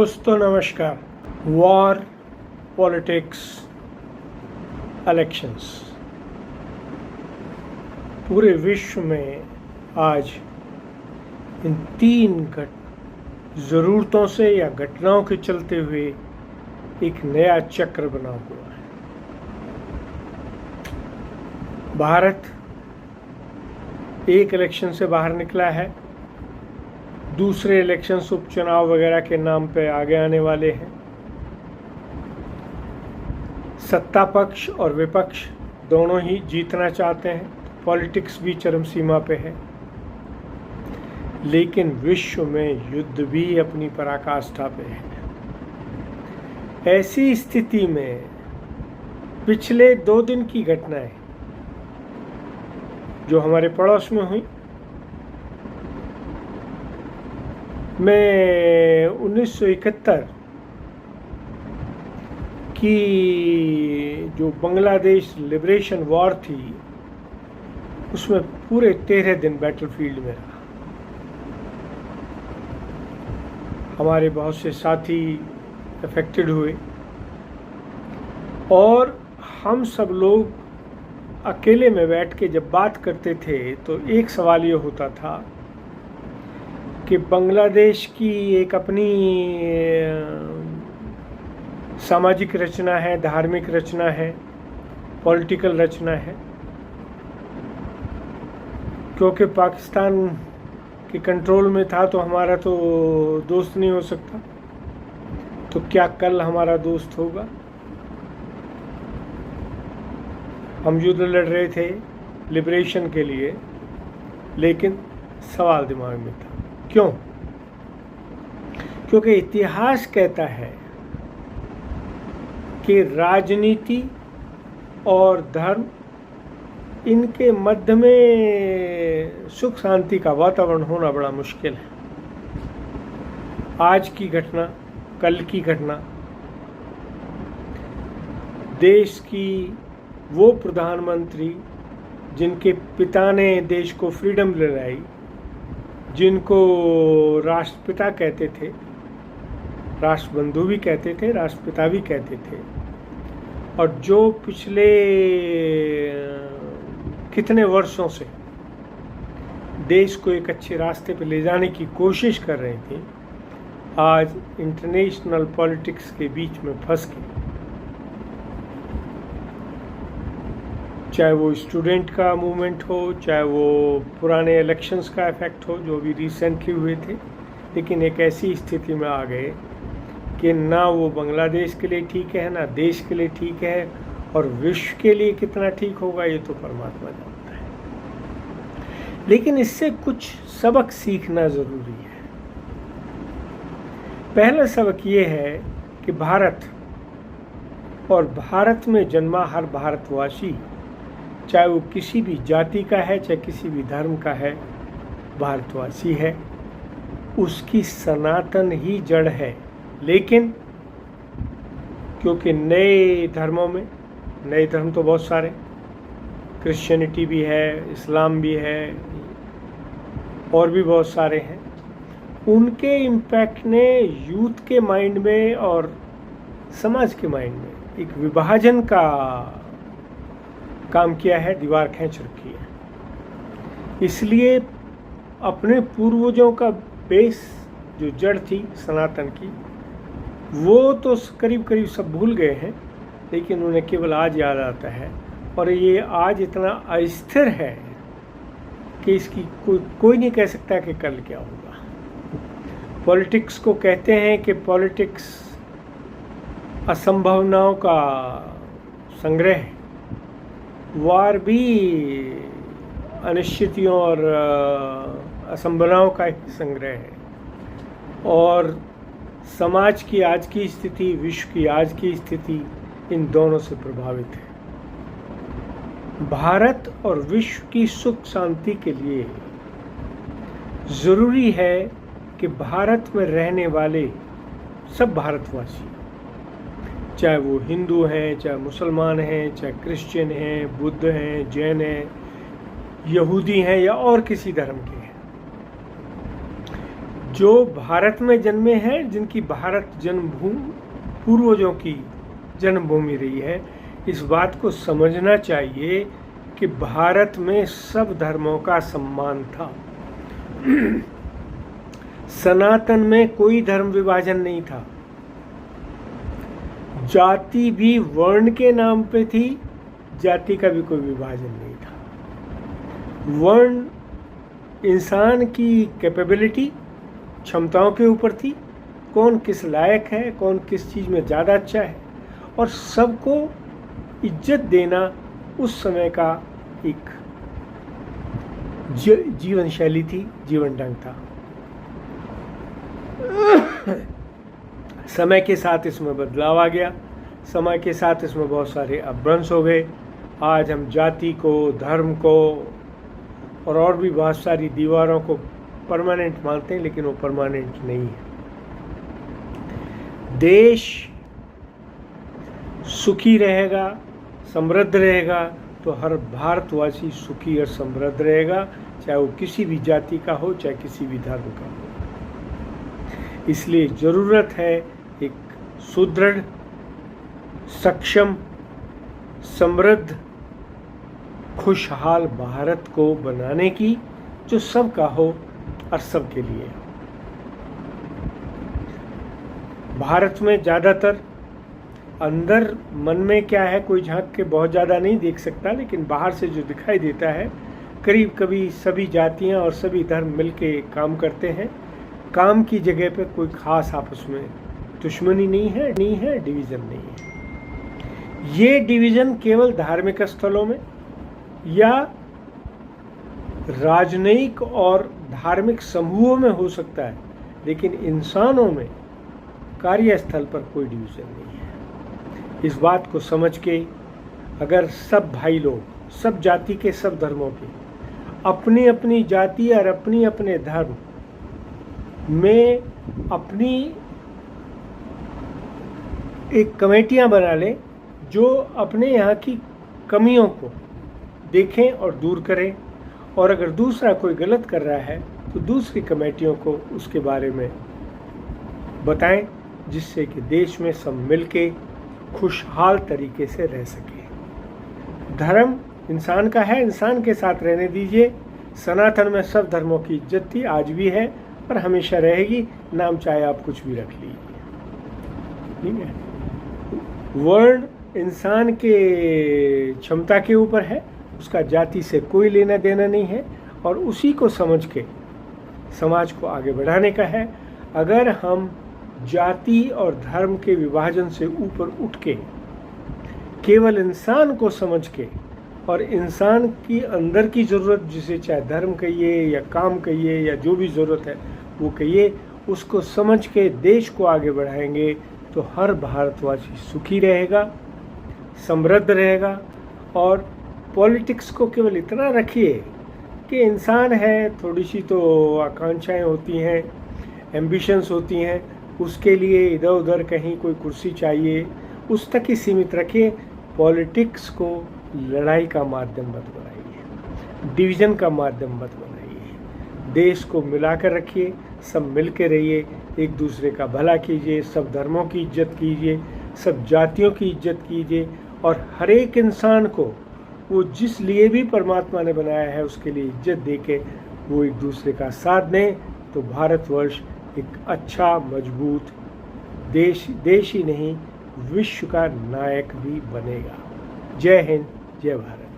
दोस्तों नमस्कार। War, politics, elections, पूरे विश्व में आज इन तीन ज़रूरतों से या घटनाओं के चलते हुए एक नया चक्र बना हुआ है। भारत एक इलेक्शन से बाहर निकला है, दूसरे इलेक्शंस उपचुनाव वगैरह के नाम पे आगे आने वाले हैं। सत्ता पक्ष और विपक्ष दोनों ही जीतना चाहते हैं, पॉलिटिक्स भी चरम सीमा पे है। लेकिन विश्व में युद्ध भी अपनी पराकाष्ठा पे है। ऐसी स्थिति में पिछले 2 दिन की घटनाएं जो हमारे पड़ोस में हुई, मैं 1971 की जो बांग्लादेश लिबरेशन वॉर थी उसमें पूरे 13 दिन बैटलफील्ड में रहा। हमारे बहुत से साथी अफेक्टेड हुए और हम सब लोग अकेले में बैठ के जब बात करते थे तो एक सवाल ये होता था कि बांग्लादेश की एक अपनी सामाजिक रचना है, धार्मिक रचना है, पॉलिटिकल रचना है। क्योंकि पाकिस्तान के कंट्रोल में था तो हमारा तो दोस्त नहीं हो सकता, तो क्या कल हमारा दोस्त होगा? हम युद्ध लड़ रहे थे लिबरेशन के लिए, लेकिन सवाल दिमाग में था। क्यों? क्योंकि इतिहास कहता है कि राजनीति और धर्म, इनके मध्य में सुख शांति का वातावरण होना बड़ा मुश्किल है। आज की घटना, कल की घटना, देश की वो प्रधानमंत्री जिनके पिता ने देश को फ्रीडम दिलाई, जिनको राष्ट्रपिता कहते थे, राष्ट्रबंधु भी कहते थे, राष्ट्रपिता भी कहते थे, और जो पिछले कितने वर्षों से देश को एक अच्छे रास्ते पर ले जाने की कोशिश कर रहे थे, आज इंटरनेशनल पॉलिटिक्स के बीच में फंस गए। चाहे वो स्टूडेंट का मूवमेंट हो, चाहे वो पुराने इलेक्शंस का इफेक्ट हो जो भी रिसेंटली हुए थे, लेकिन एक ऐसी स्थिति में आ गए कि ना वो बांग्लादेश के लिए ठीक है, ना देश के लिए ठीक है, और विश्व के लिए कितना ठीक होगा ये तो परमात्मा जानता है। लेकिन इससे कुछ सबक सीखना ज़रूरी है। पहला सबक ये है कि भारत और भारत में जन्मा हर भारतवासी, चाहे वो किसी भी जाति का है, चाहे किसी भी धर्म का है, भारतवासी है, उसकी सनातन ही जड़ है। लेकिन क्योंकि नए धर्मों में, नए धर्म तो बहुत सारे, क्रिश्चियनिटी भी है, इस्लाम भी है, और भी बहुत सारे हैं, उनके इम्पैक्ट ने यूथ के माइंड में और समाज के माइंड में एक विभाजन का काम किया है, दीवार खींच रखी है। इसलिए अपने पूर्वजों का बेस, जो जड़ थी सनातन की, वो तो करीब करीब सब भूल गए हैं, लेकिन उन्हें केवल आज याद आता है। और ये आज इतना अस्थिर है कि इसकी कोई नहीं कह सकता कि कल क्या होगा। पॉलिटिक्स को कहते हैं कि पॉलिटिक्स असंभावनाओं का संग्रह है। वार भी अनिश्चितों और असंभावनाओं का एक संग्रह है, और समाज की आज की स्थिति, विश्व की आज की स्थिति इन दोनों से प्रभावित है। भारत और विश्व की सुख शांति के लिए ज़रूरी है कि भारत में रहने वाले सब भारतवासी, चाहे वो हिंदू हैं, चाहे मुसलमान हैं, चाहे क्रिश्चियन हैं, बुद्ध हैं, जैन हैं, यहूदी हैं या और किसी धर्म के हैं, जो भारत में जन्मे हैं, जिनकी भारत जन्मभूमि पूर्वजों की जन्मभूमि रही है, इस बात को समझना चाहिए कि भारत में सब धर्मों का सम्मान था। सनातन में कोई धर्म विभाजन नहीं था। जाति भी वर्ण के नाम पे थी, जाति का भी कोई विभाजन नहीं था। वर्ण इंसान की कैपेबिलिटी, क्षमताओं के ऊपर थी, कौन किस लायक है, कौन किस चीज़ में ज़्यादा अच्छा है, और सबको इज्जत देना उस समय का एक जीवन शैली थी, जीवन ढंग था। समय के साथ इसमें बदलाव आ गया, समय के साथ इसमें बहुत सारे अपभ्रंश हो गए। आज हम जाति को, धर्म को और भी बहुत सारी दीवारों को परमानेंट मानते हैं, लेकिन वो परमानेंट नहीं है। देश सुखी रहेगा, समृद्ध रहेगा तो हर भारतवासी सुखी और समृद्ध रहेगा, चाहे वो किसी भी जाति का हो, चाहे किसी भी धर्म का हो। इसलिए ज़रूरत है एक सुदृढ़, सक्षम, समृद्ध, खुशहाल भारत को बनाने की, जो सबका हो और सबके लिए। भारत में ज़्यादातर अंदर मन में क्या है कोई झांक के बहुत ज़्यादा नहीं देख सकता, लेकिन बाहर से जो दिखाई देता है, करीब कभी सभी जातियां और सभी धर्म मिलके काम करते हैं। काम की जगह पे कोई खास आपस में दुश्मनी नहीं है, डिवीज़न नहीं है। ये डिवीज़न केवल धार्मिक स्थलों में या राजनयिक और धार्मिक समूहों में हो सकता है, लेकिन इंसानों में, कार्यस्थल पर कोई डिवीज़न नहीं है। इस बात को समझ के अगर सब भाई लोग, सब जाति के, सब धर्मों के अपनी अपनी जाति और अपनी अपने धर्म में अपनी एक कमेटियां बना लें, जो अपने यहाँ की कमियों को देखें और दूर करें, और अगर दूसरा कोई गलत कर रहा है तो दूसरी कमेटियों को उसके बारे में बताएं, जिससे कि देश में सब मिलके खुशहाल तरीके से रह सके। धर्म इंसान का है, इंसान के साथ रहने दीजिए। सनातन में सब धर्मों की इज्जत थी, आज भी है और हमेशा रहेगी, नाम चाहे आप कुछ भी रख लीजिए, ठीक है। वर्ण इंसान के क्षमता के ऊपर है, उसका जाति से कोई लेना देना नहीं है, और उसी को समझ के समाज को आगे बढ़ाने का है। अगर हम जाति और धर्म के विभाजन से ऊपर उठ के केवल इंसान को समझ के, और इंसान की अंदर की ज़रूरत, जिसे चाहे धर्म कहिए या काम कहिए या जो भी ज़रूरत है वो कहिए, उसको समझ के देश को आगे बढ़ाएंगे तो हर भारतवासी सुखी रहेगा, समृद्ध रहेगा। और पॉलिटिक्स को केवल इतना रखिए कि इंसान है, थोड़ी सी तो आकांक्षाएं होती हैं, एम्बिशंस होती हैं, उसके लिए इधर उधर कहीं कोई कुर्सी चाहिए, उस तक ही सीमित रखिए। पॉलिटिक्स को लड़ाई का माध्यम मत बनाइए, डिवीज़न का माध्यम मत बनाइए। देश को मिलाकर रखिए, सब मिल के रहिए, एक दूसरे का भला कीजिए, सब धर्मों की इज्जत कीजिए, सब जातियों की इज्जत कीजिए, और हर एक इंसान को वो जिस लिए भी परमात्मा ने बनाया है उसके लिए इज्जत दे के वो एक दूसरे का साथ दें, तो भारतवर्ष एक अच्छा मजबूत देश ही नहीं, विश्व का नायक भी बनेगा। जय हिंद, जय भारत।